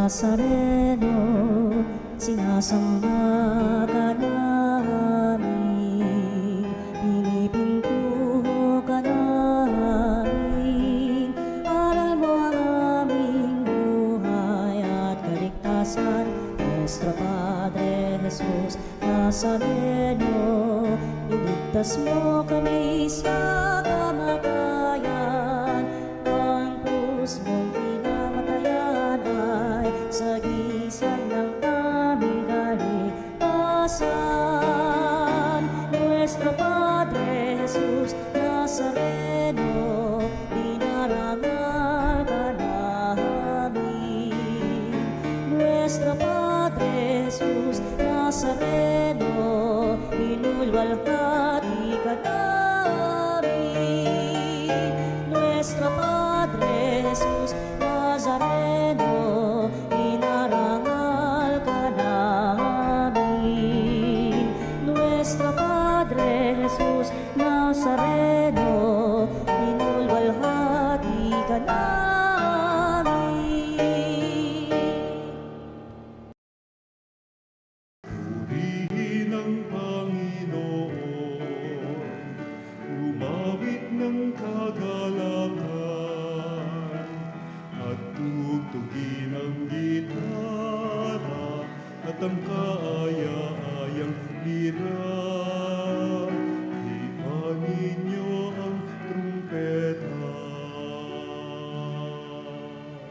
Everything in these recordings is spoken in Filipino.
Nazareno, sinasamba ka namin, pinipintuho ka namin. Aral mo ang aming buhay at kaligtasan, Nuestro Padre Jesus Nazareno, iligtas mo kami sa kamatayan. Ang krus mong pinamatayan ay sagisag ng aming kaligtasan. Nuestro Padre Jesus Nazareno, dinarangal ka namin. Nuestro Padre Jesus Nazareno, inulwalhati ka namin. Nuestro Padre Jesus Nazareno, inarangal ka namin. Nuestro Padre Jesus Nazareno, inulwalhati ka namin. Purihin ang Panginoon, umawit ng kagalakan, at tugtugin ang gitara at ang kaaya-ayang lira. Ipanin niyo ang trumpeta.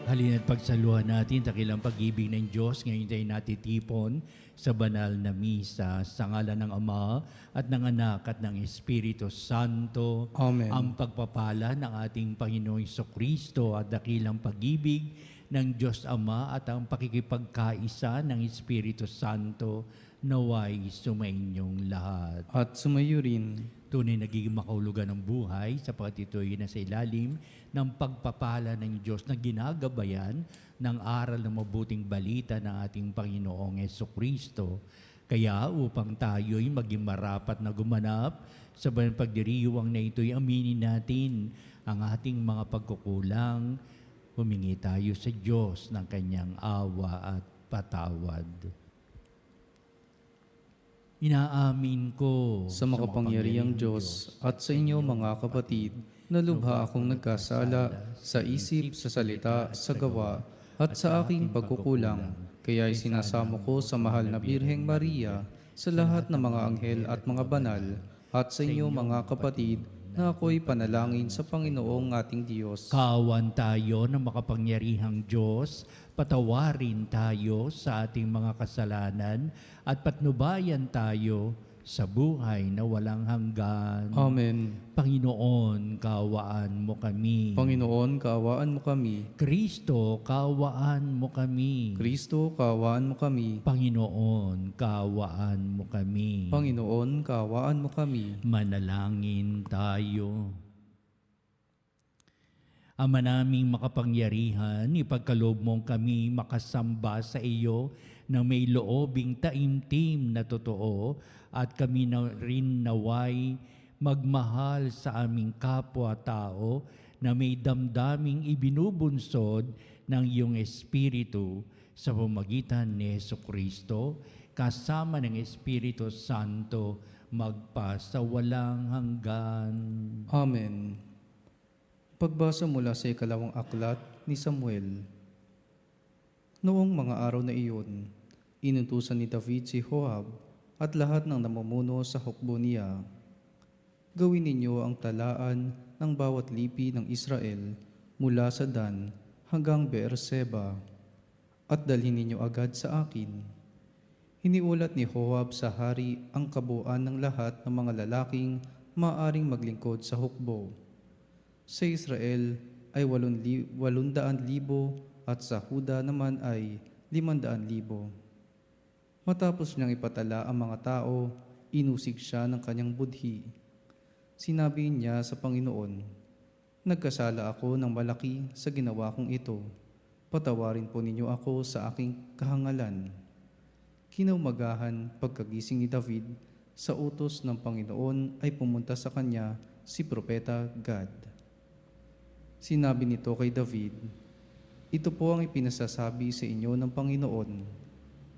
Halina't pagsaluhan natin takilang pag-ibig ng Diyos. Ngayon tayo natitipon sa banal na misa sa ngalan ng Ama at ng Anak at ng Espiritu Santo. Amen. Ang pagpapala ng ating Panginoong Jesucristo at dakilang pag-ibig ng Diyos Ama at ang pakikipagkaisa ng Espiritu Santo naway sumainyong lahat. At sumayo rin. Tunay nagiging makahulugan ng buhay sapagkat ito'y nasa ilalim ng pagpapala ng Diyos na ginagabayan ng aral ng mabuting balita ng ating Panginoong Jesucristo. Kaya upang tayo'y maging marapat na gumanap sa banal pagdiriwang na ito'y aminin natin ang ating mga pagkukulang. Humingi tayo sa Diyos ng kanyang awa at patawad. Inaamin ko Sa makapangyarihang Diyos at sa inyo mga kapatid, na lubha akong nagkasala sa isip, sa salita, sa gawa, at sa aking pagkukulang. Kaya isinasamo ko sa mahal na Birheng Maria, sa lahat ng mga anghel at mga banal, at sa inyo mga kapatid, na ako'y panalangin sa Panginoong ating Diyos. Kaawan tayo ng makapangyarihang Diyos, patawarin tayo sa ating mga kasalanan at patnubayan tayo sa buhay na walang hanggan. Amen. Panginoon, kaawaan mo kami. Panginoon, kaawaan mo kami. Kristo, kaawaan mo kami. Kristo, kaawaan mo kami. Panginoon, kaawaan mo kami. Panginoon, kaawaan mo kami. Manalangin tayo. Ama naming makapangyarihan, ipagkaloob mong kami makasamba sa iyo na may loobing taimtim na totoo at kami na rin naway magmahal sa aming kapwa-tao na may damdaming ibinubunsod ng iyong Espiritu sa pamagitan ni Jesucristo kasama ng Espiritu Santo magpa sa walang hanggan. Amen. Pagbasa mula sa ikalawang aklat ni Samuel. Noong mga araw na iyon, inutusan ni David si Joab at lahat ng namumuno sa hukbo niya. Gawin ninyo ang talaan ng bawat lipi ng Israel mula sa Dan hanggang Beerseba at dalhin ninyo agad sa akin. Hiniulat ni Joab sa hari ang kabuuan ng lahat ng mga lalaking maaaring maglingkod sa hukbo. Sa Israel ay 800,000 at sa Huda naman ay 500,000. Matapos niyang ipatala ang mga tao, inusig siya ng kanyang budhi. Sinabi niya sa Panginoon, "Nagkasala ako ng malaki sa ginawa kong ito. Patawarin po ninyo ako sa aking kahangalan." Kinaumagahan, pagkagising ni David, sa utos ng Panginoon ay pumunta sa kanya si Propeta Gad. Sinabi nito kay David, Ito po ang ipinasasabi sa inyo ng Panginoon.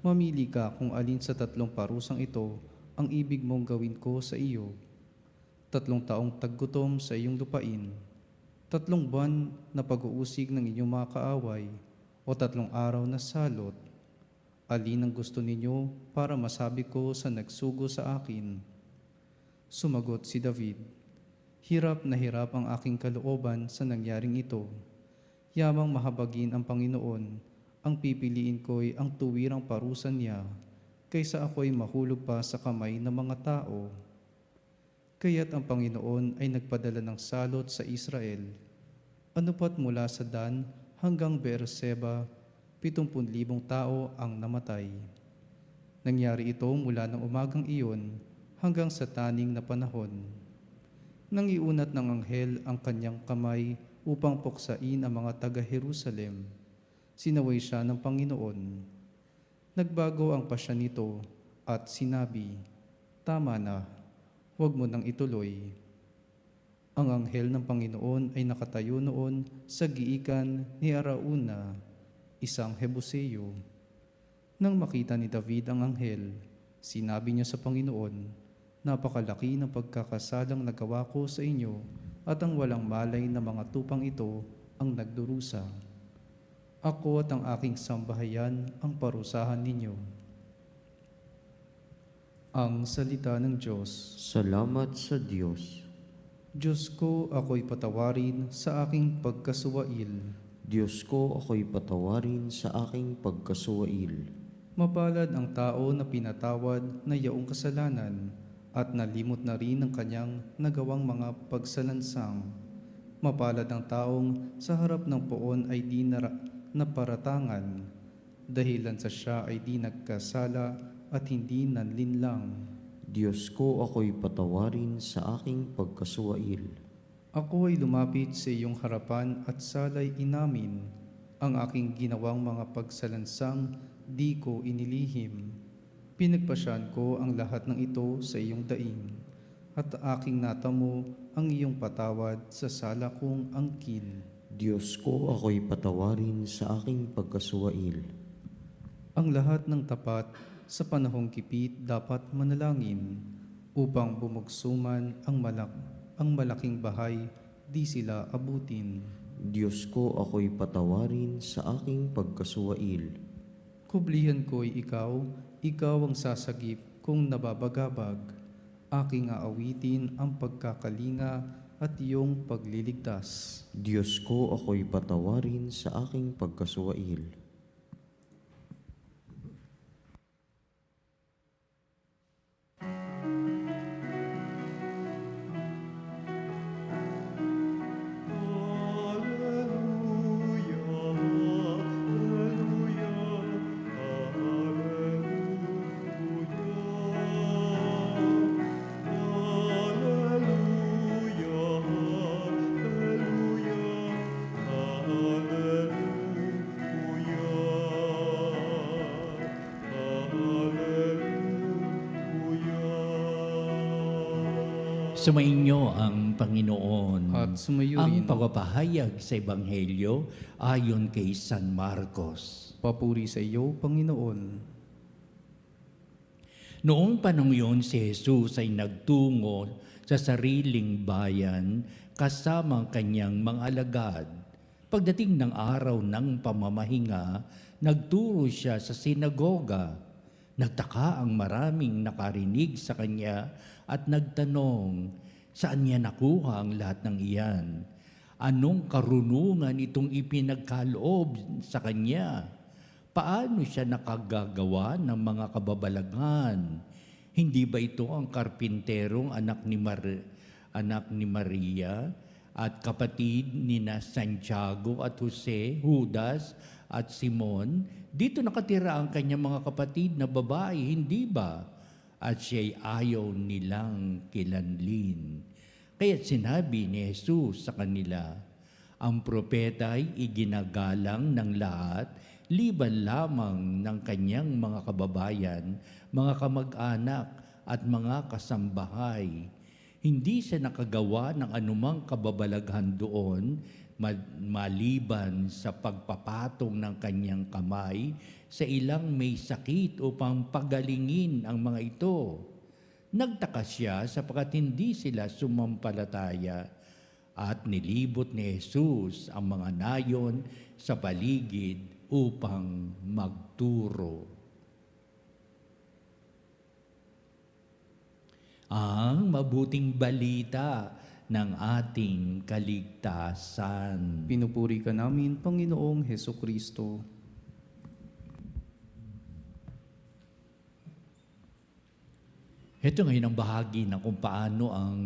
Mamili ka kung alin sa 3 parusang ito ang ibig mong gawin ko sa iyo. 3 taong taggutom sa iyong lupain, 3 buwan na pag-uusig ng inyong mga kaaway, o 3 araw na salot. Alin ang gusto ninyo para masabi ko sa nagsugo sa akin? Sumagot si David, hirap na hirap ang aking kalooban sa nangyaring ito. Yamang mahabagin ang Panginoon, ang pipiliin ko'y ang tuwirang parusa niya, kaysa ako'y mahulog pa sa kamay ng mga tao. Kaya't ang Panginoon ay nagpadala ng salot sa Israel. Ano pat mula sa Dan hanggang Beerseba, 70,000 tao ang namatay. Nangyari ito mula ng umagang iyon hanggang sa taning na panahon. Nang iunat ng anghel ang kanyang kamay upang puksain ang mga taga-Jerusalem, sinaway siya ng Panginoon. Nagbago ang pasya nito at sinabi, "Tama na, huwag mo nang ituloy." Ang anghel ng Panginoon ay nakatayo noon sa giikan ni Arauna, isang Hebuseo. Nang makita ni David ang anghel, sinabi niya sa Panginoon, "Napakalaki ng pagkakasalang nagawa ko sa inyo, at ang walang malay na mga tupang ito ang nagdurusa. Ako at ang aking sambahayan ang parusahan ninyo." Ang salita ng Diyos. Salamat sa Diyos. Diyos ko, ako'y patawarin sa aking pagkasuwail. Diyos ko, ako'y patawarin sa aking pagkasuwail. Mapalad ang tao na pinatawad na yaong kasalanan at nalimot na rin ang kanyang nagawang mga pagsalansang. Mapalad ang taong sa harap ng poon ay di naparatangan, dahilan sa siya ay di nagkasala at hindi nanlinlang. Diyos ko, ako'y patawarin sa aking pagkasuwail. Ako ay lumapit sa iyong harapan at salay inamin. Ang aking ginawang mga pagsalansang di ko inilihim. Pinagpasyan ko ang lahat ng ito sa iyong daing, at aking natamo ang iyong patawad sa sala kong angkin. Diyos ko, ako'y patawarin sa aking pagkasuwail. Ang lahat ng tapat sa panahong kipit dapat manalangin, upang bumugsuman ang malaking bahay, di sila abutin. Diyos ko, ako'y patawarin sa aking pagkasuwail. Kublihan ko'y ikaw ang sasagip kung nababagabag. Aking aawitin ang pagkakalinga at iyong pagliligtas. Diyos ko, ako'y patawarin sa aking pagkasuwail. Sumainyo ang Panginoon At sumayo ang rin. pagpapahayag sa Ebanghelyo ayon kay San Marcos. Papuri sa iyo, Panginoon. Noong panahon yun, si Jesus ay nagtungo sa sariling bayan kasama ang kanyang mga alagad. Pagdating ng araw ng pamamahinga, nagturo siya sa sinagoga. Nagtaka ang maraming nakarinig sa kanya at nagtanong, saan niya nakuha ang lahat ng iyan? Anong karunungan itong ipinagkaloob sa kanya? Paano siya nakagagawa ng mga kababalaghan? Hindi ba ito ang karpinterong anak ni Maria at kapatid nina Santiago at Jose, Judas at Simon? Dito nakatira ang kanyang mga kapatid na babae, hindi ba? At siya'y ayaw nilang kilanlin. Kaya't sinabi ni Jesus sa kanila, ang propeta ay iginagalang ng lahat, liban lamang ng kanyang mga kababayan, mga kamag-anak at mga kasambahay. Hindi siya nakagawa ng anumang kababalaghan doon maliban sa pagpapatong ng kanyang kamay sa ilang may sakit upang pagalingin ang mga ito. Nagtaka siya sapagkat hindi sila sumampalataya at nilibot ni Jesus ang mga nayon sa paligid upang magturo. Ang mabuting balita ng ating kaligtasan. Pinupuri ka namin, Panginoong Heso Kristo. Ito ngayon ang bahagi ng kung paano ang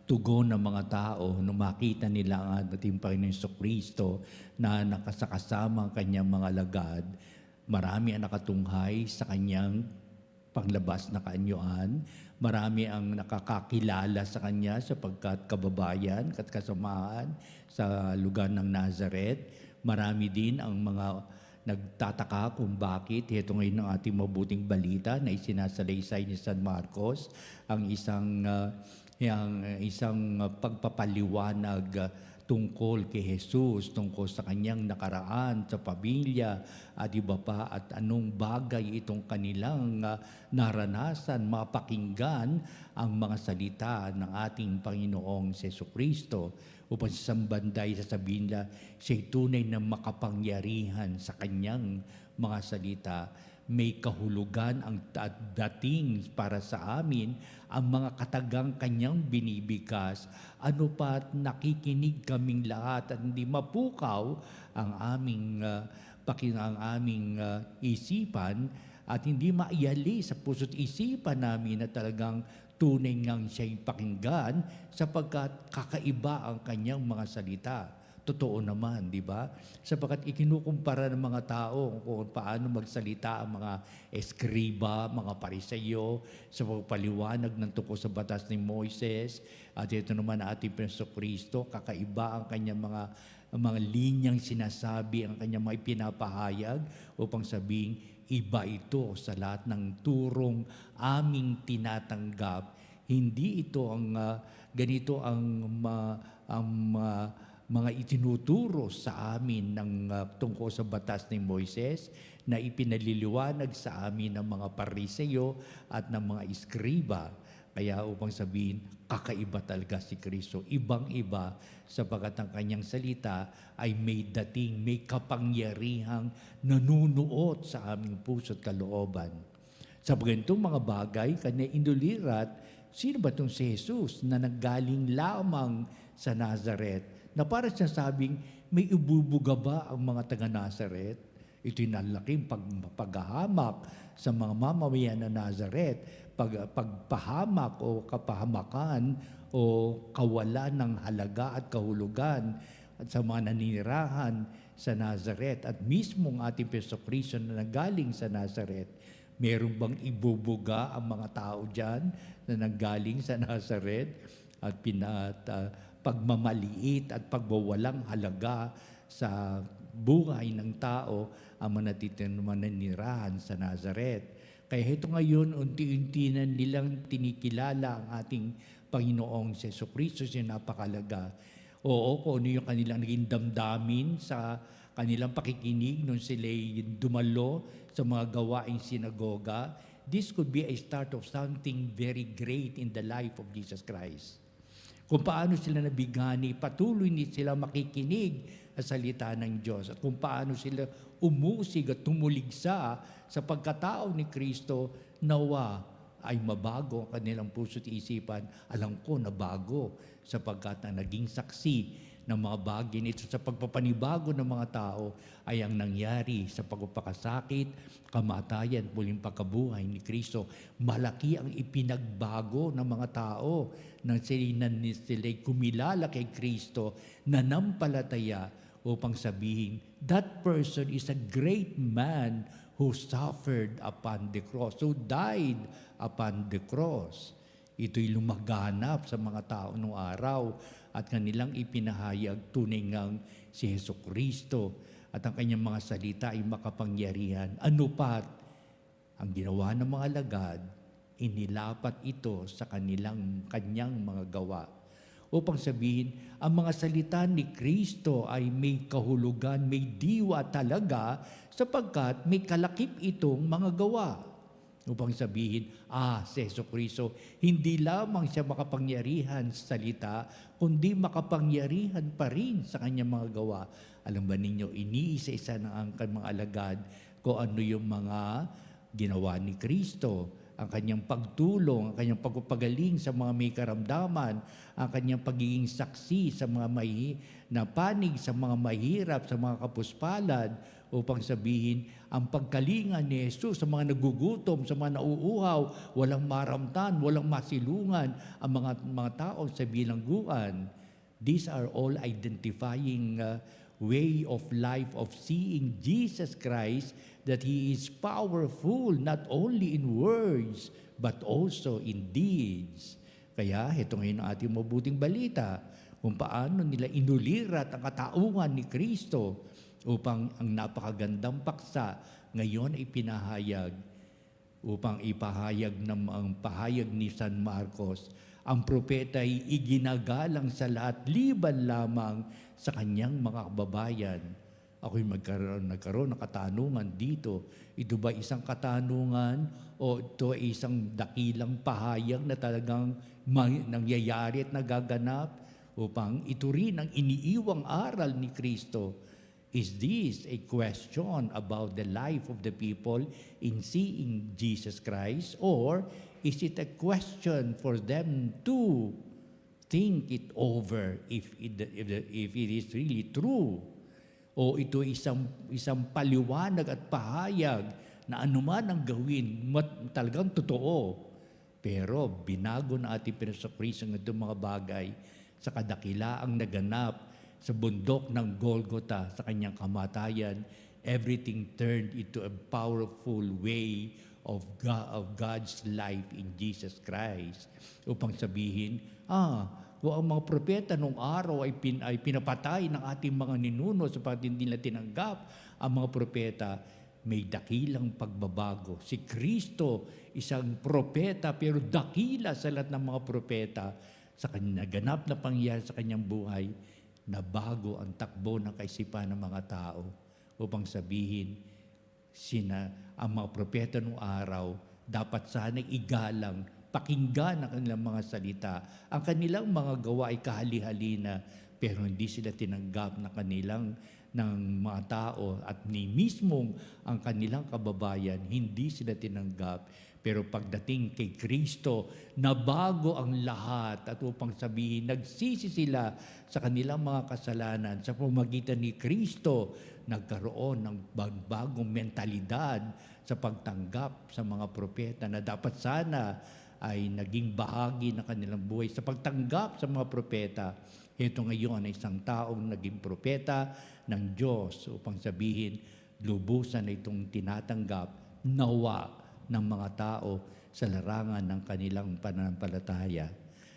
tugon ng mga tao nung makita nila ang ating Panginoon Jesucristo na nakasakasama ang kanyang mga lagad. Marami ang nakatunghay sa kanyang panglabas na kaanyuan. Marami ang nakakakilala sa kanya sapagkat kababayan at kasamahan sa lugar ng Nazareth. Marami din ang mga nagtataka kung bakit ito ngayon ang ating mabuting balita na isinasalaysay ni San Marcos, ang isang pagpapaliwanag tungkol kay Jesus, tungkol sa kanyang nakaraan, sa pamilya at iba pa, at anong bagay itong kanilang naranasan, mapakinggan ang mga salita ng ating Panginoong Jesucristo upang sa isang banday sasabihin na siya'y tunay na makapangyarihan sa kanyang mga salita. May kahulugan ang dating para sa amin ang mga katagang kanyang binibigkas. Ano pa't nakikinig kaming lahat at hindi mapukaw ang aming isipan at hindi maiyali sa puso't isipan namin na talagang tunay ngang siya'y pakinggan sapagkat kakaiba ang kanyang mga salita. Totoo naman, di ba? Sapagkat ikinukumpara ng mga tao kung paano magsalita ang mga eskriba, mga pariseyo sa pagpaliwanag ng tungkol sa batas ni Moises. At ito naman ating Jesucristo, kakaiba ang kanyang mga linyang sinasabi, ang kanyang mga ipinapahayag upang sabing iba ito sa lahat ng turong aming tinatanggap. Hindi ito ang ganito ang mga itinuturo sa amin ng tungkol sa batas ni Moises na ipinaliliwanag sa amin ng mga pariseyo at ng mga iskriba. Kaya upang sabihin, kakaiba talaga si Kristo. Ibang-iba sapagkat ang kanyang salita ay may dating, may kapangyarihang nanunuot sa aming puso't kalooban. Sa ganitong mga bagay, kanya inulirat, sino ba itong si Jesus na nanggaling lamang sa Nazareth? Na para siya sabing, may ibubuga ba ang mga taga-Nazareth? Ito'y nalaking paghahamak sa mga mamamayan na Nazareth. Pagpahamak o kapahamakan o kawalan ng halaga at kahulugan at sa mga naninirahan sa Nazareth. At mismo ang ating Jesucristo na nanggaling sa Nazareth, meron bang ibubuga ang mga tao dyan na nanggaling sa Nazareth at pagmamaliit at pagbawalang halaga sa buhay ng tao ang mananirahan sa Nazareth. Kaya ito ngayon, unti-unti na nilang tinikilala ang ating Panginoong Jesucristo, siya napakalaga. Oo, kung ano yung kanilang naging damdamin sa kanilang pakikinig nung sila'y dumalo sa mga gawaing sinagoga, this could be a start of something very great in the life of Jesus Christ. Kung paano sila nabigani, patuloy sila makikinig sa salita ng Diyos at kung paano sila umusig at tumuligsa sa pagkatao ni Kristo, nawa ay mabago ang kanilang puso't isipan. Alam ko na bago sapagkat ang naging saksi ng mga bagay nito sa pagpapanibago ng mga tao ay ang nangyari sa pagpapakasakit, kamatayan, muling pagkabuhay ni Kristo. Malaki ang ipinagbago ng mga tao nang sila'y kumilala kay Kristo, nanampalataya upang sabihin, that person is a great man who suffered upon the cross, who died upon the cross. Ito'y lumaganap sa mga tao noong araw at kanilang ipinahayag tunay ngang si Jesucristo at ang kanyang mga salita ay makapangyarihan. Ano pat ang ginawa ng mga lagad, inilapat ito sa kanyang mga gawa. upang sabihin, ang mga salita ni Kristo ay may kahulugan, may diwa talaga, sapagkat may kalakip itong mga gawa. Upang sabihin, si Jesucristo, hindi lamang siya makapangyarihan sa salita, kundi makapangyarihan pa rin sa kanyang mga gawa. Alam ba ninyo, iniisa-isa ng ang mga alagad kung ano yung mga ginawa ni Kristo, ang kanyang pagtulong, ang kanyang pagpapagaling sa mga may karamdaman, ang kanyang pagiging saksi sa mga panig, sa mga mahirap, sa mga kapuspalad, upang sabihin, ang pagkalinga ni Jesus sa mga nagugutom, sa mga nauuhaw, walang maramtan, walang masilungan, ang mga tao sa bilangguan. These are all identifying way of life of seeing Jesus Christ, that He is powerful not only in words but also in deeds. Kaya ito ngayon ang ating mabuting balita kung paano nila inulirat ang kataungan ni Kristo upang ang napakagandang paksa ngayon ay pinahayag upang ipahayag ang pahayag ni San Marcos. Ang propeta ay iginagalang sa lahat liban lamang sa kanyang mga kababayan. Ako'y nagkaroon ng katanungan dito. Ito ba isang katanungan o ito ay isang dakilang pahayag na talagang nangyayari at nagaganap upang ito rin ang iniiwang aral ni Kristo? Is this a question about the life of the people in seeing Jesus Christ, or is it a question for them to think it over if it is really true? O ito isang paliwanag at pahayag na anuman ang gawin, talagang totoo. Pero binago na ating Jesucristo ng itong mga bagay sa kadakilaang naganap sa bundok ng Golgotha, sa kanyang kamatayan. Everything turned into a powerful way of God's life in Jesus Christ. Upang sabihin, kung ang mga propeta nung araw ay pinapatay ng ating mga ninuno sapagkat hindi nila tinanggap ang mga propeta, may dakilang pagbabago. Si Kristo, isang propeta pero dakila sa lahat ng mga propeta, sa kanyang naganap na pangyayari sa kanyang buhay, na bago ang takbo ng kaisipan ng mga tao upang sabihin, ang mga propeta nung araw, dapat sana igalang, pakinggan ang kanilang mga salita. Ang kanilang mga gawa ay kahali-halina, pero hindi sila tinanggap ng mga tao at ni mismong ang kanilang kababayan, hindi sila tinanggap. Pero pagdating kay Kristo, nabago ang lahat at upang sabihin, nagsisi sila sa kanilang mga kasalanan. Sa pamamagitan ni Kristo, nagkaroon ng bagong mentalidad sa pagtanggap sa mga propeta na dapat sana ay naging bahagi ng kanilang buhay sa pagtanggap sa mga propeta. Ito ngayon ay isang taong naging propeta ng Diyos upang sabihin, lubusan na itong tinatanggap, nawa ng mga tao sa larangan ng kanilang pananampalataya.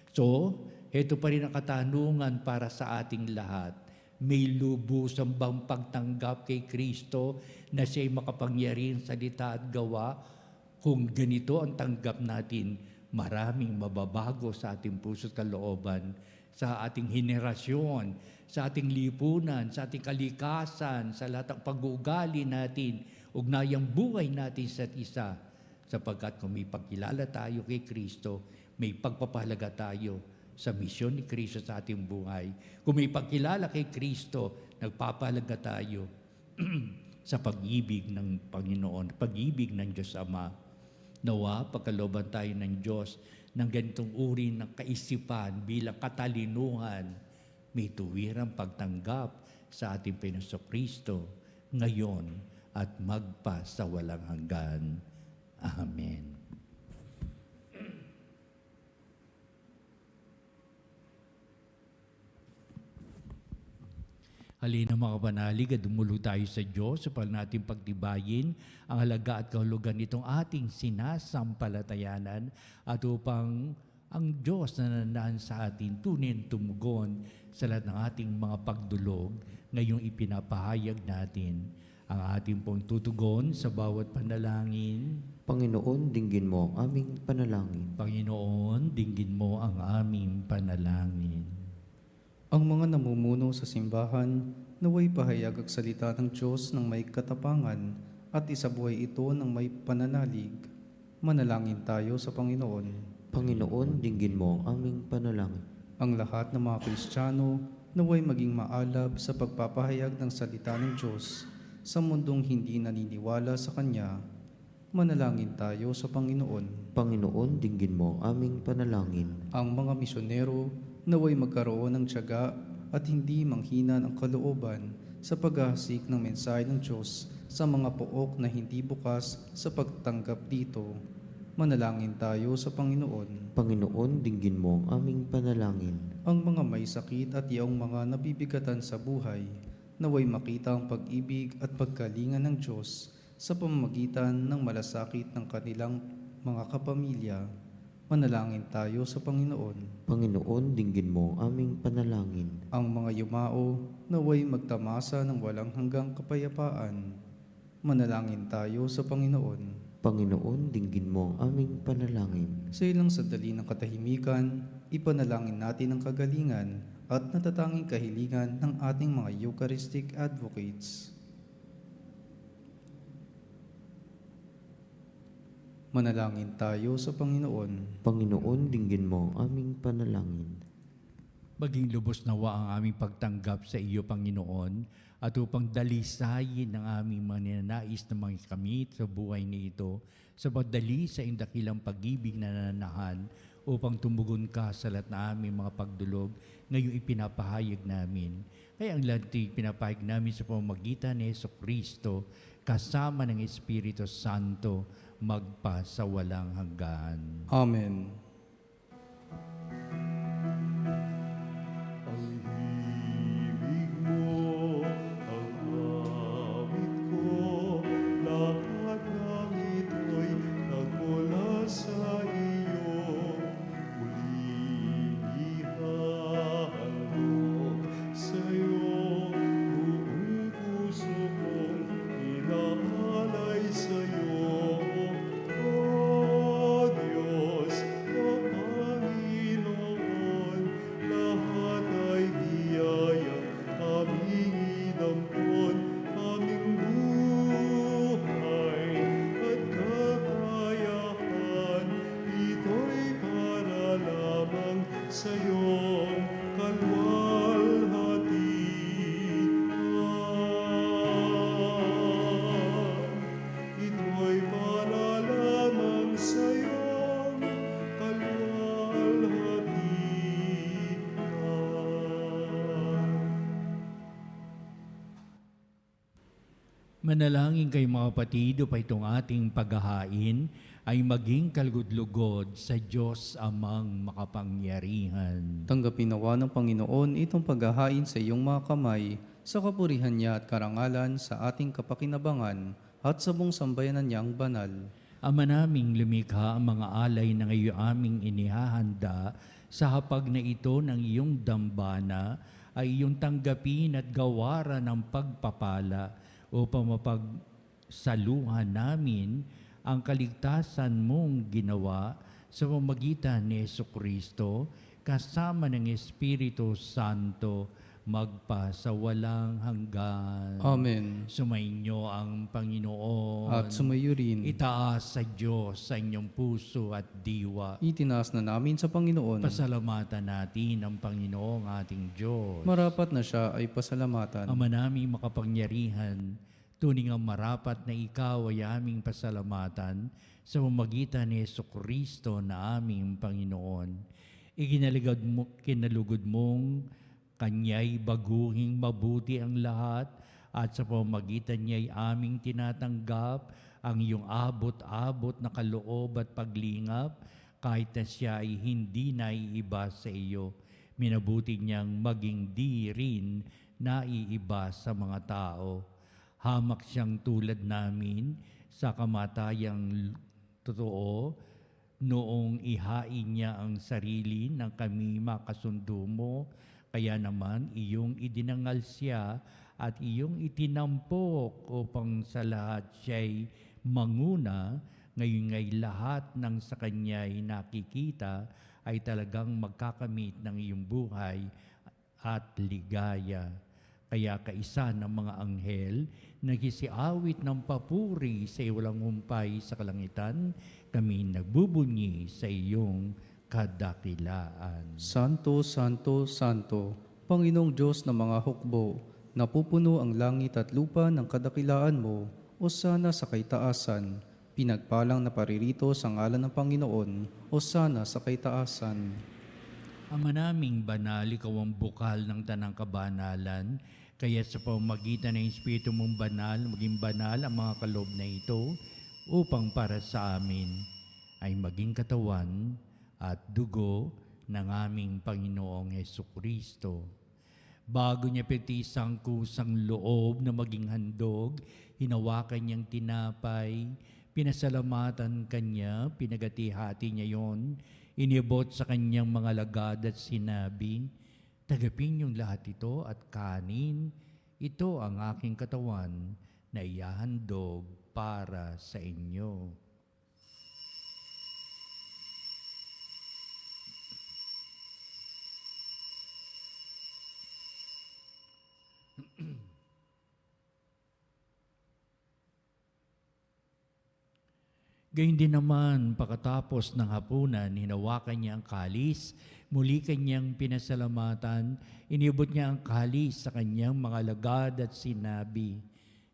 So, ito pa rin ang katanungan para sa ating lahat. May lubusan bang pagtanggap kay Kristo na siya'y makapangyarihan salita at gawa? Kung ganito ang tanggap natin, maraming mababago sa ating puso't kalooban, sa ating henerasyon, sa ating lipunan, sa ating kalikasan, sa lahat ng pag-uugali natin, ugnayang buhay natin sa isa. Sapagkat kung may pagkilala tayo kay Kristo, may pagpapahalaga tayo sa misyon ni Kristo sa ating buhay. Kung may pagkilala kay Kristo, nagpapahalaga tayo sa pag-ibig ng Panginoon, pag-ibig ng Diyos Ama. Nawa, pagkalooban tayo ng Diyos ng ganitong uri ng kaisipan bilang katalinuhan, may tuwirang pagtanggap sa ating Panginoong Kristo ngayon at magpa sa walang hanggan. Amen. Halina mga kapanalig at dumulog tayo sa Diyos upang natin pagtibayin ang halaga at kahulugan nitong ating sinasampalatayanan at upang ang Diyos na nandaan sa atin tunin tumugon sa lahat ng ating mga pagdulog ngayong ipinapahayag natin. Ang ating pong tutugon sa bawat panalangin. Panginoon, dinggin mo ang aming panalangin. Panginoon, dinggin mo ang aming panalangin. Ang mga namumuno sa simbahan, naway pahayag ang salita ng Diyos ng may katapangan at isabuhay ito ng may pananalig. Manalangin tayo sa Panginoon. Panginoon, dinggin mo ang aming panalangin. Ang lahat ng mga Kristiyano naway maging maalab sa pagpapahayag ng salita ng Diyos sa mundong hindi naniniwala sa Kanya. Manalangin tayo sa Panginoon. Panginoon, dinggin mo ang aming panalangin. Ang mga misyonero naway magkaroon ng tiyaga at hindi manghina ng kalooban sa paghahasik ng mensahe ng Diyos sa mga pook na hindi bukas sa pagtanggap dito. Manalangin tayo sa Panginoon. Panginoon, dinggin mo ang aming panalangin. Ang mga may sakit at yaong mga nabibigatan sa buhay, naway makita ang pag-ibig at pagkalinga ng Diyos sa pamamagitan ng malasakit ng kanilang mga kapamilya. Manalangin tayo sa Panginoon. Panginoon, dinggin mo ang aming panalangin. Ang mga yumao naway magtamasa ng walang hanggang kapayapaan. Manalangin tayo sa Panginoon. Panginoon, dinggin mo ang aming panalangin. Sa ilang sandali ng katahimikan, ipanalangin natin ang kagalingan at natatanging kahilingan ng ating mga Eucharistic advocates. Manalangin tayo sa Panginoon. Panginoon, dinggin mo ang aming panalangin. Maging lubos nawa ang aming pagtanggap sa iyo, Panginoon, at upang dalisayin ang aming mananais na mga kamit sa buhay na ito, sa pagdali sa indakilang pag-ibig na nananahan, upang tumugon ka sa lahat na aming mga pagdulog, ngayong ipinapahayag namin. Kaya ang lahat pinapahayag namin sa pamamagitan ni Jesucristo, kasama ng Espiritu Santo, magpa sa walang hanggan. Amen. Ang himig mo, ang awit ko, lahat ng ito'y nagmula sa iyo. Muling ihahandog sa'yo, buong puso kong inaalay sa'yo. O Diyos, o Panginoon, lahat ay biyayang aming inampon, aming buhay at kakayahan. Ito'y para lamang sa iyong kalwalhatian. Ito'y para lamang sa iyong kalwalhatian. Manalangin kayo mga kapatid, upang itong ating paghahain ay maging kalugod-lugod sa Diyos amang makapangyarihan. Tanggapin nawa ng Panginoon itong paghahain sa iyong mga kamay, sa kapurihan niya at karangalan sa ating kapakinabangan at sa buong sambayanan niyang banal. Ama naming lumikha ang mga alay na ngayon aming inihahanda sa hapag na ito ng iyong dambana ay iyong tanggapin at gawaran ng pagpapala upang mapagsaluhan namin ang kaligtasan mong ginawa sa pamamagitan ni Jesucristo kasama ng Espiritu Santo magpa sa walang hanggan. Amen. Sumainyo ang Panginoon. At sumayo rin, Itaas sa Diyos sa inyong puso at diwa. itinaas na namin sa Panginoon. Pasalamatan natin ang Panginoong ating Diyos. Marapat na siya ay pasalamatan. Ama naming makapangyarihan, tuning ang marapat na ikaw ay aming pasalamatan sa pamamagitan ni Jesucristo na aming Panginoon. Kinalugod mong Kanya'y baguhing mabuti ang lahat at sa pamamagitan niya'y aming tinatanggap ang iyong abot-abot na kaloob at paglingap kahit na siya ay hindi naiiba sa iyo. Minabuti niyang maging di rin naiiba sa mga tao. Hamak siyang tulad namin sa kamatayang totoo noong ihain niya ang sarili ng kami makasundo mo. Kaya naman iyong idinangal siya at iyong itinampok upang sa lahat siya'y manguna. Ngayon ngay lahat ng sa kanya'y nakikita ay talagang magkakamit ng iyong buhay at ligaya. Kaya kaisa ng mga anghel, nagisiawit ng papuri sa iwalang humpay sa kalangitan, kami nagbubunyi sa iyong kadakilaan. Santo, Santo, Santo, Panginoong Diyos ng mga hukbo, napupuno ang langit at lupa ng kadakilaan mo, o sana sa kaitaasan. Pinagpalang na paririto sa ngalan ng Panginoon, o sana sa kaitaasan. Ama naming banal, ikaw ang bukal ng tanang kabanalan, kaya sa pamamagitan ng Espiritu mong banal, maging banal ang mga kaloob na ito, upang para sa amin ay maging katawan at dugo ng aming Panginoong Hesukristo. Bago niya pitisang kusang loob na maging handog, hinawakan niyang tinapay, pinasalamatan kanya, pinagati-hati niya yon, inibot sa kanyang mga lagad at sinabi, "Tagapin niyong lahat ito at kanin, ito ang aking katawan na ihahandog para sa inyo." Gayun din naman, pagkatapos ng hapunan, hinawakan niya ang kalis, muli kanyang pinasalamatan, inibot niya ang kalis sa kanyang mga lagad at sinabi,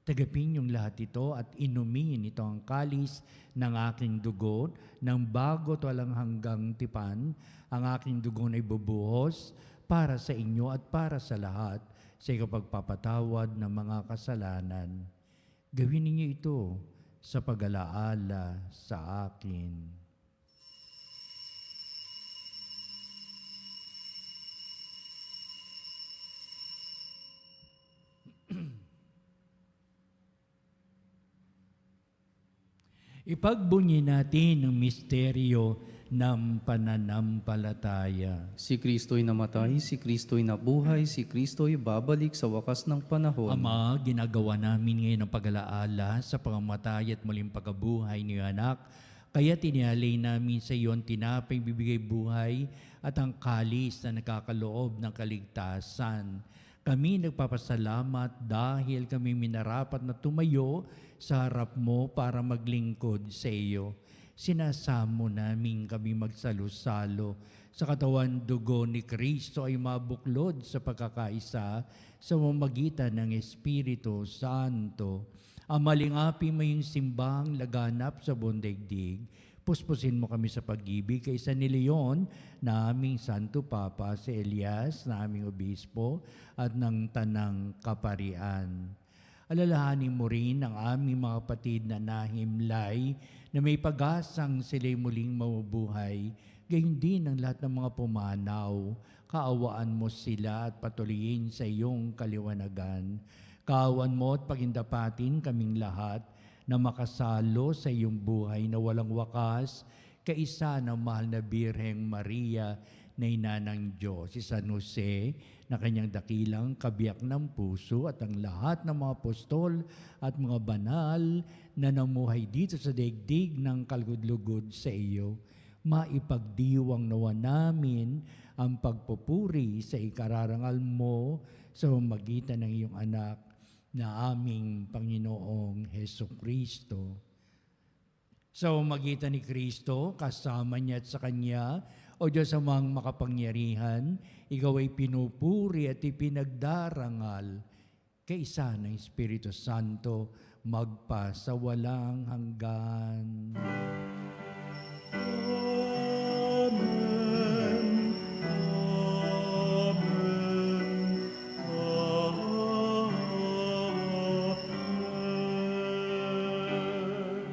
"Tagapin niyong lahat ito at inumin ito ang kalis ng aking dugo, ng bago walang hanggang tipan, ang aking dugo na ibubuhos para sa inyo at para sa lahat sa ikapagpapatawad ng mga kasalanan. Gawin ninyo ito sa pag-alaala sa akin." Ipagbunyi natin ang misteryo ng pananampalataya. Si Kristo'y namatay, si Kristo'y nabuhay, si Kristo'y babalik sa wakas ng panahon. Ama, ginagawa namin ngayon ang pag-alaala sa pangamatay at muling pagkabuhay ni anak. Kaya tinialay namin sa iyo ang tinapay bibigay buhay at ang kalis na nakakaloob ng kaligtasan. Kami nagpapasalamat dahil kami minarapat na tumayo sa harap mo para maglingkod sa iyo. Sinasamo namin kami magsalo-salo sa katawan dugo ni Kristo ay mabuklod sa pagkakaisa sa mamagitan ng Espiritu Santo. Ang malingapi mo yung simbang laganap sa buong daigdig. Puspusin mo kami sa pag-ibig kay San Leon na aming Santo Papa, si Elias na aming Obispo at ng Tanang Kaparian. Alalahanin mo rin ang aming mga kapatid na nahimlay na may pag-asang sila'y muling mabubuhay, gayon din ang lahat ng mga pumanaw. Kaawaan mo sila at patuloyin sa iyong kaliwanagan. Kaawaan mo at pagindapatin kaming lahat na makasalo sa iyong buhay na walang wakas, kaisa ng mahal na Birheng Maria na ina ng Diyos, si San Jose na kanyang dakilang kabiyak ng puso at ang lahat ng mga apostol at mga banal na namuhay dito sa daigdig ng kalugod-lugod sa iyo. Maipagdiwang nawa namin ang pagpupuri sa ikararangal mo sa pamamagitan ng iyong anak na aming Panginoong Hesukristo. Sa pamamagitan ni Kristo, kasama niya at sa Kanya, o Diyos amang makapangyarihan, ikaw ay pinupuri at ipinagdarangal kaisa ng Espiritu Santo magpa sa walang hanggan. Amen. Amen. Amen.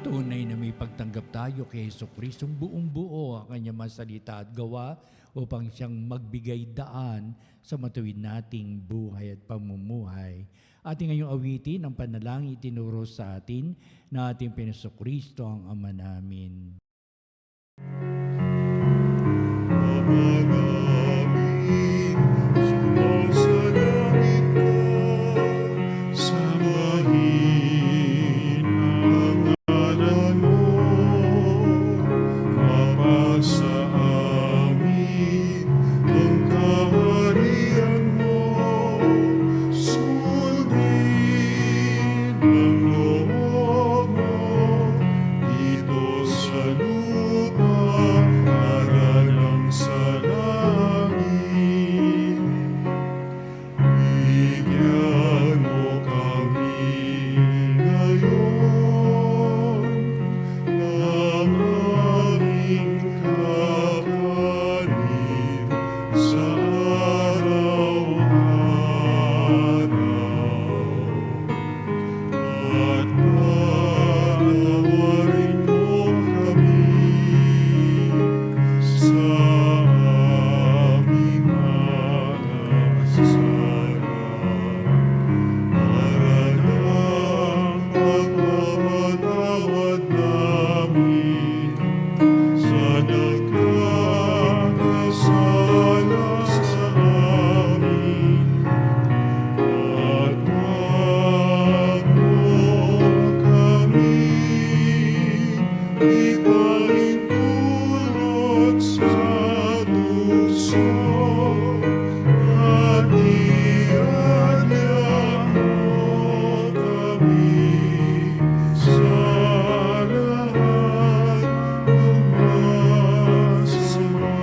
Tunay na may pagtanggap tayo kay Jesucristo, buong buo ang kanyang mga salita at gawa upang siyang magbigay daan sa matuwid nating buhay at pamumuhay. Ating ngayong awitin ang panalangin itinuro sa atin na ating Jesucristo ang Ama namin. Ama namin, sumasalangit ka, sambahin ang ngalan mo, mapasa amin ang kaharian mo, ipahintulot sa tukso at iadya mo kami sa lahat ng masama.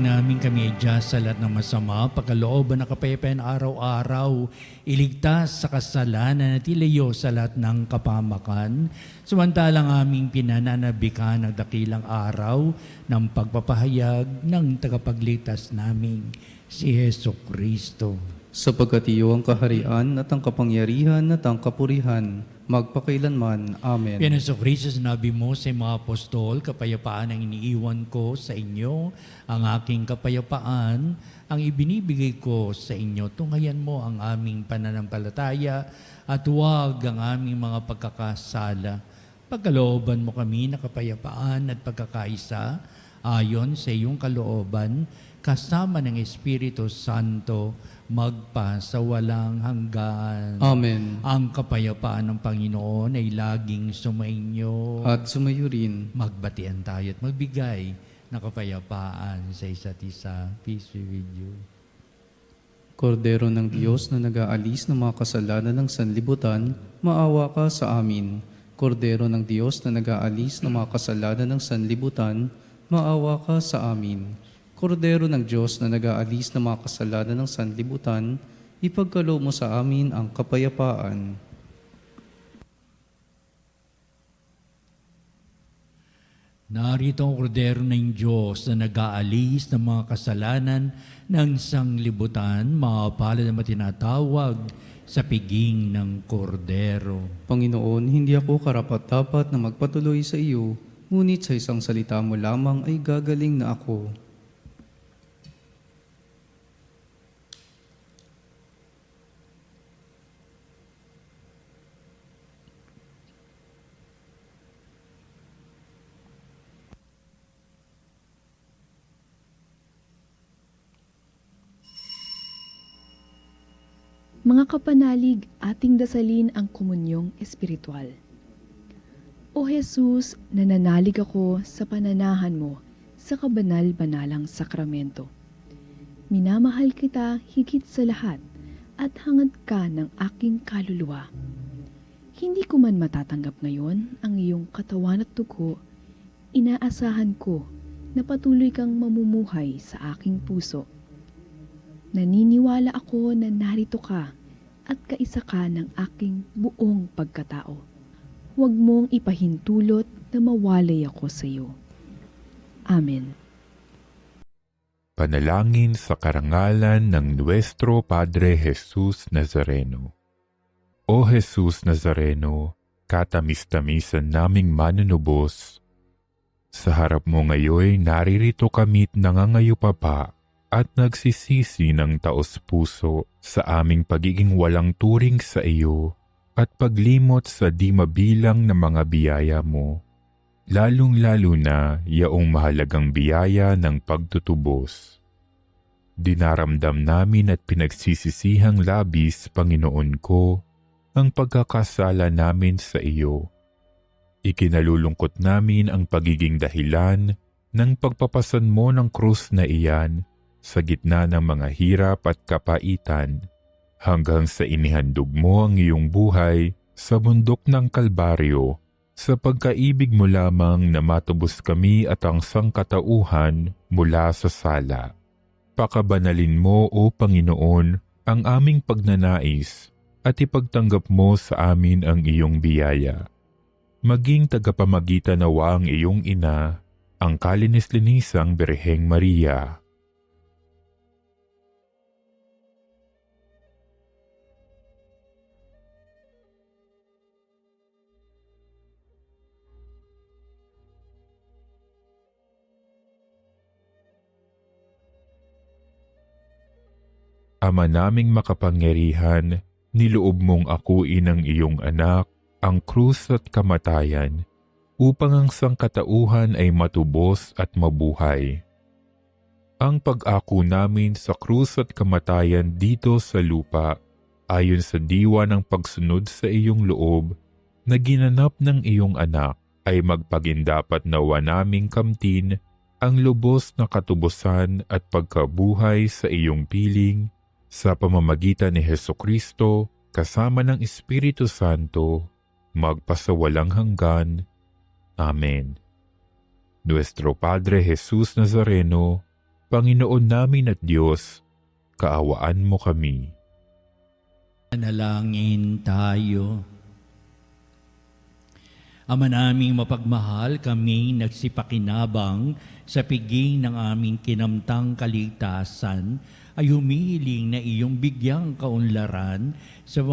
Namin kami adjust sa lahat ng masama, pagkalooban ng kapayapaan araw-araw, iligtas sa kasalanan at ilayo sa lahat ng kapamakan, samantalang aming pinananabikan ng dakilang araw ng pagpapahayag ng tagapagligtas namin, si Heso Kristo. Sapagkat iyo ang kaharian at ang kapangyarihan at ang kapurihan, magpakailanman. Amen. Yan ang Kristo, sinabi mo sa mga apostol, kapayapaan ang iniiwan ko sa inyo, ang aking kapayapaan ang ibinibigay ko sa inyo. Tunghayan mo ang aming pananampalataya at huwag ang aming mga pagkakasala. Pagkalooban mo kami na kapayapaan at pagkakaisa ayon sa iyong kalooban, kasama ng Espiritu Santo, magpa sa walang hanggan. Amen. Ang kapayapaan ng Panginoon ay laging sumainyo. At sumayo rin. Magbatian tayo at magbigay ng kapayapaan sa isa't isa. Peace be with you. Kordero ng Diyos na nag-aalis ng mga kasalanan ng sanlibutan, maawa ka sa amin. Kordero ng Diyos na nag-aalis ng mga kasalanan ng sanlibutan, maawa ka sa amin. Kordero ng Diyos na nag-aalis ng mga kasalanan ng sanlibutan, ipagkaloob mo sa amin ang kapayapaan. Narito ang kordero ng Diyos na nag-aalis ng mga kasalanan ng sanglibutan, mapalad na matinatawag sa piging ng kordero. Panginoon, hindi ako karapat-dapat na magpatuloy sa iyo, ngunit sa isang salita mo lamang ay gagaling na ako. Mga kapanalig, ating dasalin ang komunyong espiritual. O Jesus, nananalig ako sa pananahan mo sa kabanal-banalang sakramento. Minamahal kita higit sa lahat at hangad ka ng aking kaluluwa. Hindi ko man matatanggap ngayon ang iyong katawan at dugo, inaasahan ko na patuloy kang mamumuhay sa aking puso. Naniniwala ako na narito ka at kaisa ka ng aking buong pagkatao. Huwag mong ipahintulot na mawalay ako sa iyo. Amen. Panalangin sa karangalan ng Nuestro Padre Jesus Nazareno. O Jesus Nazareno, katamis-tamisan naming manunubos, sa harap mo ngayon naririto kami't nangangayupapa at nagsisisi ng taos-puso sa aming pagiging walang turing sa iyo at paglimot sa di mabilang na mga biyaya mo, lalong-lalo na yaong mahalagang biyaya ng pagtutubos. Dinaramdam namin at pinagsisisihang labis, Panginoon ko, ang pagkakasala namin sa iyo. Ikinalulungkot namin ang pagiging dahilan ng pagpapasan mo ng krus na iyan sa gitna ng mga hirap at kapaitan, hanggang sa inihandog mo ang iyong buhay sa bundok ng Kalbaryo, sa pagkaibig mo lamang na matubos kami at ang sangkatauhan mula sa sala. Pakabanalin mo, O Panginoon, ang aming pagnanais at ipagtanggap mo sa amin ang iyong biyaya. Maging tagapamagitan nawa ang iyong ina, ang kalinis-linisang Birheng Maria. Ama naming makapangyarihan, niloob mong akuin ang iyong anak, ang krus at kamatayan, upang ang sangkatauhan ay matubos at mabuhay. Ang pag-ako namin sa krus at kamatayan dito sa lupa, ayon sa diwa ng pagsunod sa iyong loob, na ginanap ng iyong anak ay magpagindapat nawa naming kamtin ang lubos na katubusan at pagkabuhay sa iyong piling sa pamamagitan ni Hesukristo kasama ng Espiritu Santo, magpasawalang hanggan. Amen. Nuestro Padre Jesus Nazareno, Panginoon namin at Diyos, kaawaan mo kami. Manalangin tayo. Ama naming mapagmahal, kami nagsipakinabang sa piging ng aming kinamtang kaligtasan ay humihiling na iyong bigyang kaunlaran sa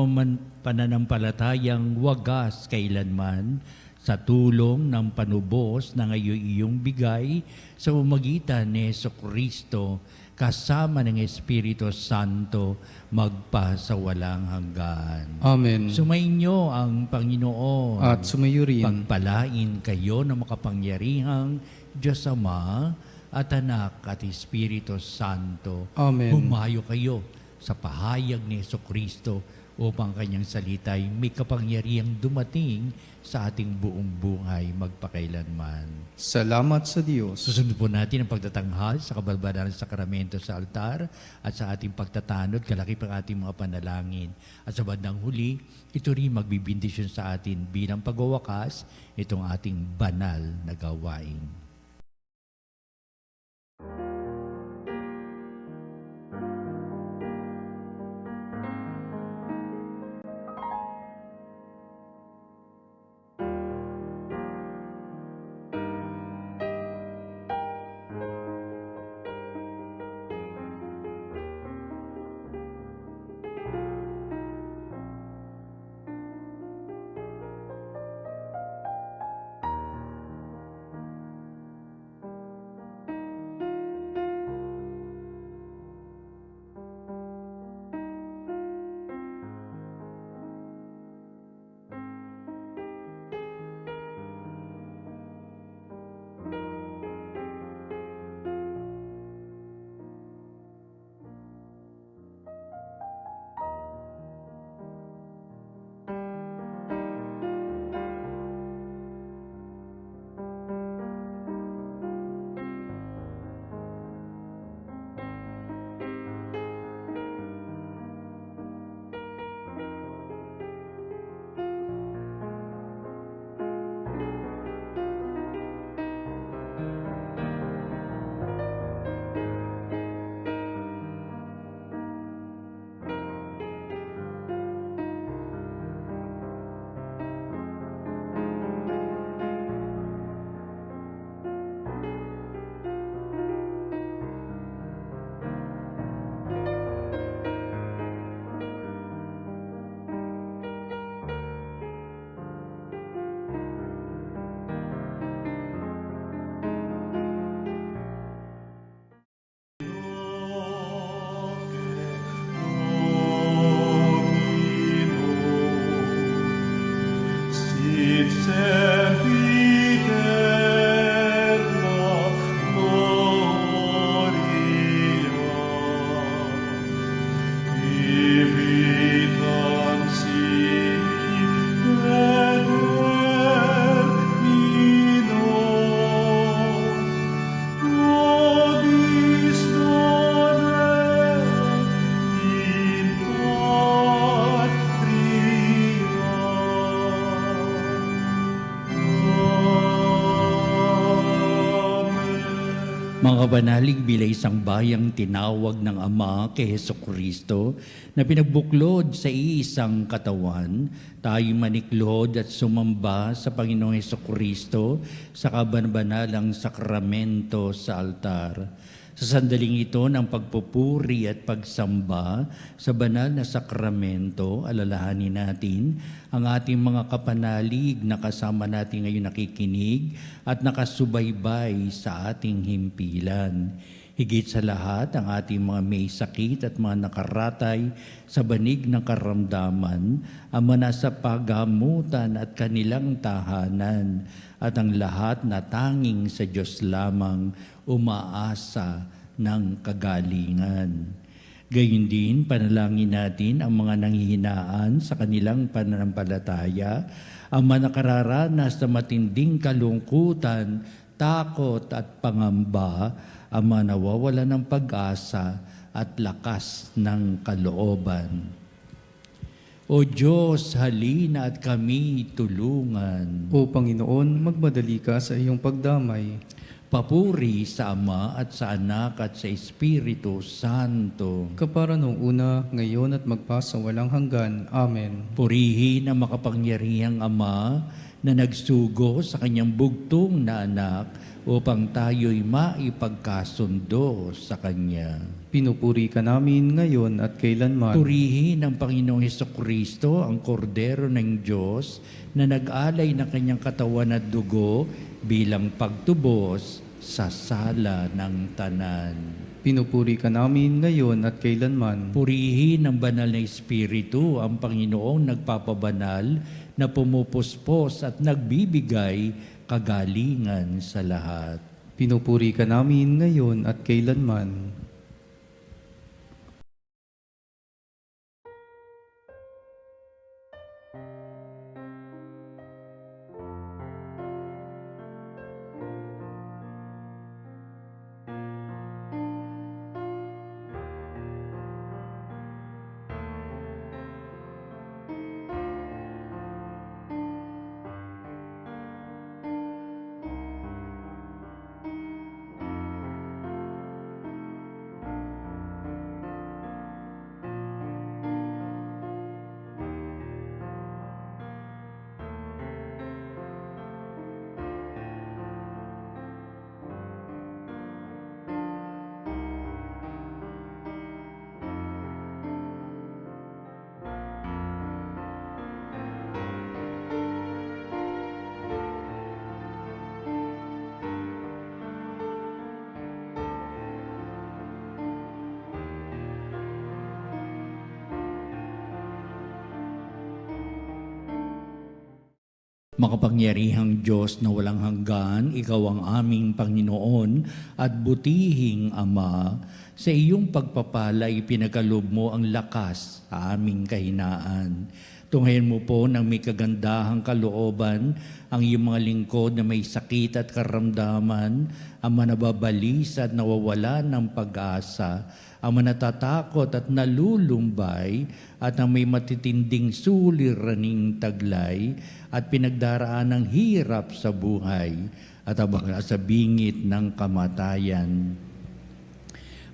pananampalatayang wagas kailanman sa tulong ng panubos na ngayon iyong bigay sa pamamagitan ni Jesucristo kasama ng Espiritu Santo magpasawalang hanggan. Amen. Sumainyo ang Panginoon. At sumayo rin. Pagpalain kayo ng makapangyarihang Diyos Ama at Anak at Espiritu Santo. Amen. Humayo kayo sa pahayag ni Jesucristo upang kanyang salita ay may kapangyarihang dumating sa ating buong buhay magpakailanman. Salamat sa Diyos. Susunod po natin ang pagtatanghal sa kabalbalan ng sakramento sa altar at sa ating pagtatanod, kalakip ang ating mga panalangin. At sa bandang huli, ito rin magbibindisyon sa atin bilang pagwawakas itong ating banal na gawain. Mga kabanalig bilang isang bayang tinawag ng Ama kay Jesucristo na pinagbuklod sa iisang katawan, tayo maniklod at sumamba sa Panginoong Jesucristo sa kabanbanalang sakramento sa altar. Sa sandaling ito ng pagpupuri at pagsamba sa banal na sakramento, alalahanin natin ang ating mga kapanalig na kasama natin ngayon nakikinig at nakasubaybay sa ating himpilan. Higit sa lahat, ang ating mga may sakit at mga nakaratay sa banig ng karamdaman, ang mga nasa paggamutan at kanilang tahanan, at ang lahat na tanging sa Diyos lamang umaasa ng kagalingan. Gayun din, panalangin natin ang mga nanghihinaan sa kanilang pananampalataya Ama na nakararanas na matinding kalungkutan, takot at pangamba, Ama nawawala ng pag-asa at lakas ng kalooban. O Diyos, halina at kami tulungan. O Panginoon, magmadali ka sa iyong pagdamay. Papuri sa Ama at sa Anak at sa Espiritu Santo. Kapara noong una, ngayon at magpasawalang hanggan. Amen. Purihin ang makapangyarihang Ama na nagsugo sa kanyang bugtong na anak upang tayo'y maipagkasundo sa Kanya. Pinupuri ka namin ngayon at kailanman. Purihin ng Panginoong Hesukristo, ang Kordero ng Diyos, na nag-alay ng kanyang katawan at dugo bilang pagtubos sa sala ng tanan. Pinupuri ka namin ngayon at kailanman. Purihin ng banal na Espiritu ang Panginoong nagpapabanal na pumupuspos at nagbibigay kagalingan sa lahat. Pinupuri ka namin ngayon at kailanman. Makapangyarihang Diyos na walang hanggan, Ikaw ang aming Panginoon at butihing Ama. Sa iyong pagpapala, ipinagkaloob mo ang lakas sa aming kahinaan. Tunghayan mo po ng may kagandahang kalooban ang iyong mga lingkod na may sakit at karamdaman, ang manababalis at nawawala ng pag-asa, ang manatatakot at nalulumbay, at ang may matitinding suliraning taglay at pinagdaraan ng hirap sa buhay at abang sa bingit ng kamatayan.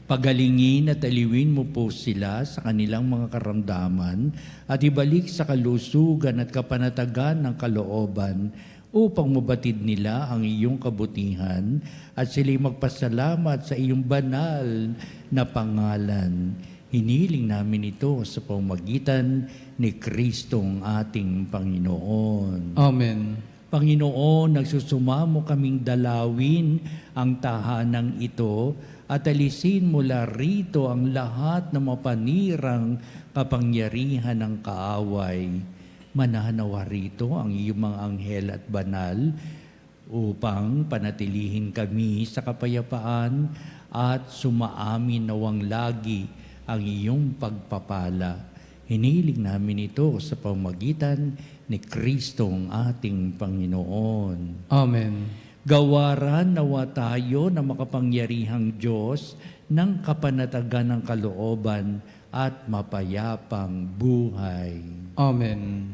Pagalingin at aliwin mo po sila sa kanilang mga karamdaman at ibalik sa kalusugan at kapanatagan ng kalooban upang mabatid nila ang iyong kabutihan at sila'y magpasalamat sa iyong banal na pangalan. Hiniling namin ito sa pamamagitan ni Kristong ating Panginoon. Amen. Panginoon, nagsusumamo kaming dalawin ang tahanang ito at alisin mula rito ang lahat ng mapanirang kapangyarihan ng kaaway. Mananawa rito ang iyong mga anghel at banal upang panatilihin kami sa kapayapaan at sumaamin nawang lagi ang iyong pagpapala. Hiniling namin ito sa pamamagitan ni Kristong ating Panginoon. Amen. Gawaran nawa tayo na makapangyarihang Diyos ng kapanatagan ng kalooban at mapayapang buhay. Amen.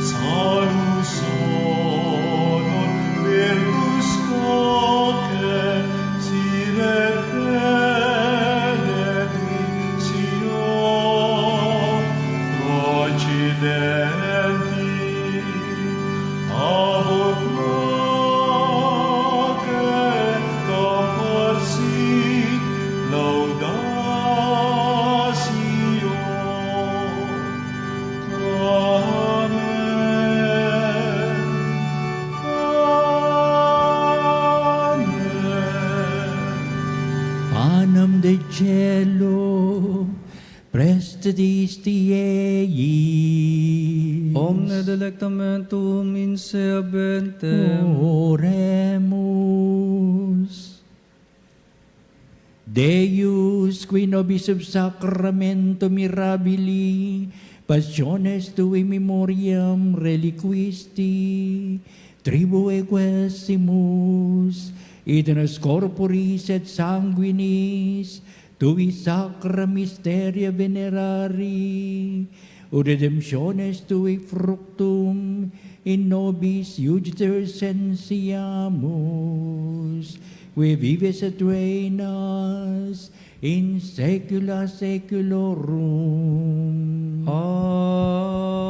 Salusonon virtus quoque sire benedictio procidenti abo proque comporsit laudatio. Amen. Amen. Panem de cielo, prestitisti eis. Omne delectamentum in sea bentem. Oremus. Deus, qui nobis sub sacramento mirabili, passiones tui memoriam reliquisti, tribue quesimus, et nos corporis et sanguinis, tui sacra mysteria venerari, o redemptiones tui fructum in nobis iuditor sensiamus, qui vives et reinas in saecula saeculorum. Amen.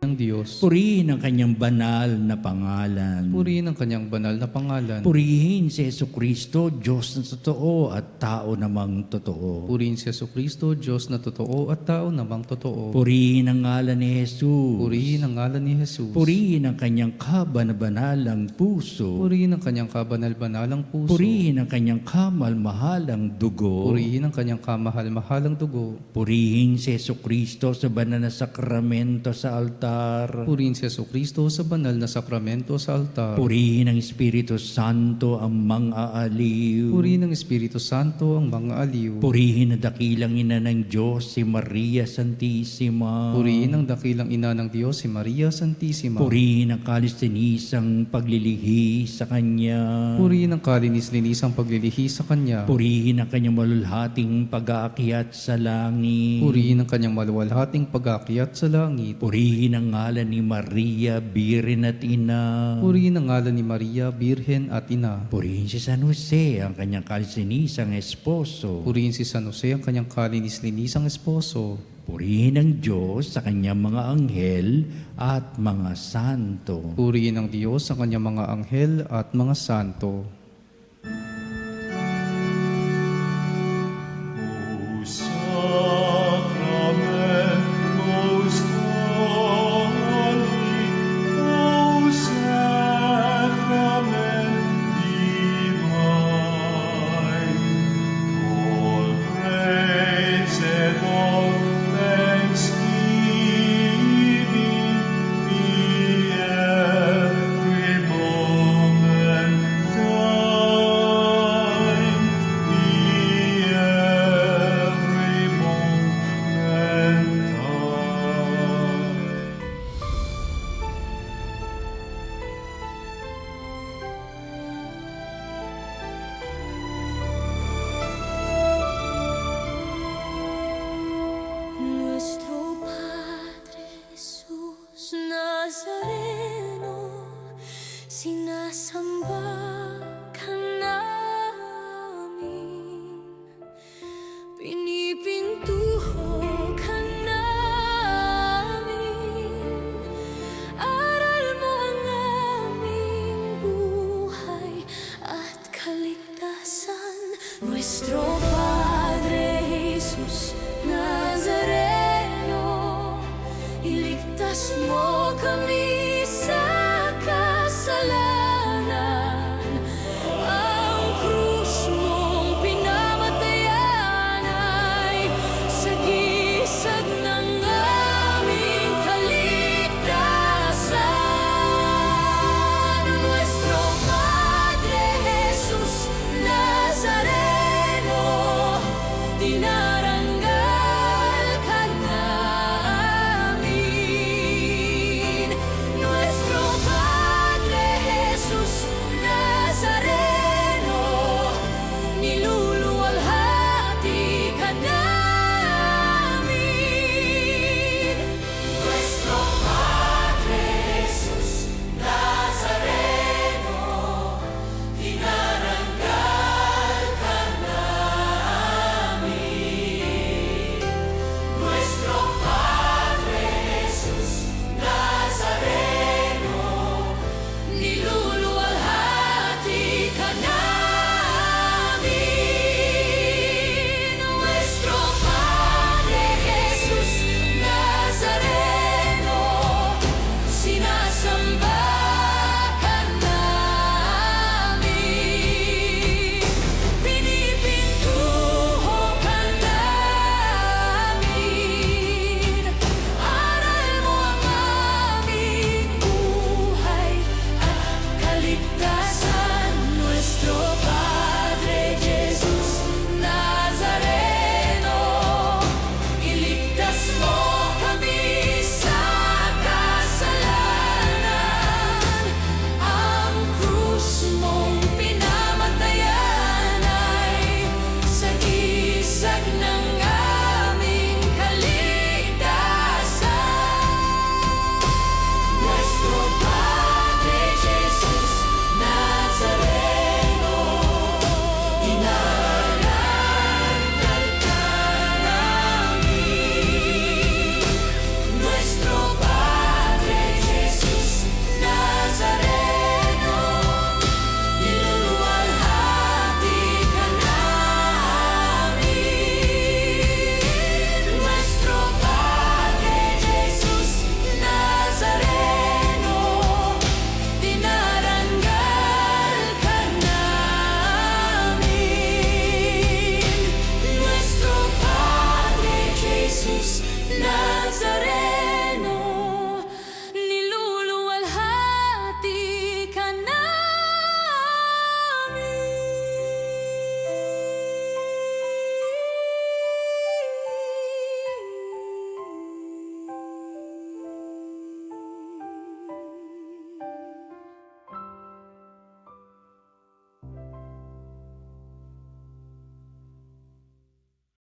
Ng Diyos. Purihin ang kanyang banal na pangalan. Purihin ang kanyang banal na pangalan. Purihin si Jesucristo, Diyos na totoo at tao namang totoo. Purihin si Jesucristo, Diyos na totoo at tao namang totoo. Purihin ang ngalan ni Jesus. Purihin ang ngalan ni Jesus. Purihin ang kanyang kabanabalang puso. Purihin ang kanyang kabanal-banalang puso. Purihin ang kanyang kamalmahalang dugo. Purihin ang kanyang kamahal-mahalang dugo. Purihin si Jesucristo sa banal na sakramento sa altar. Purihin si Jesucristo sa banal na sakramento sa altar. Purihin ang Espiritu Santo ang mga aliw. Purihin ng Espiritu Santo ang mga aliw. Purihin ang dakilang ina ng Diyos, si Maria Santissima. Purihin ang dakilang ina ng Diyos, si Maria Santissima. Purihin ang kalis-linisang paglilihi sa Kanya. Purihin ang kalinis-linisang paglilihi sa Kanya. Purihin ang Kanyang malulhating pag-aakyat sa langit. Purihin ang kanyang maluwalhating pag-aakyat sa langit. Purihin ang ngalan ni Maria, Birhen at Ina. Purihin ang ngalan ni Maria, Birhen at Ina. Purihin si San Jose, ang kanyang kalis-linisang esposo. Purihin si San Jose, ang kanyang kalinis-linisang esposo. Purihin ang Diyos sa kanyang mga anghel at mga santo. Purihin ang Diyos sa kanyang mga anghel at mga santo.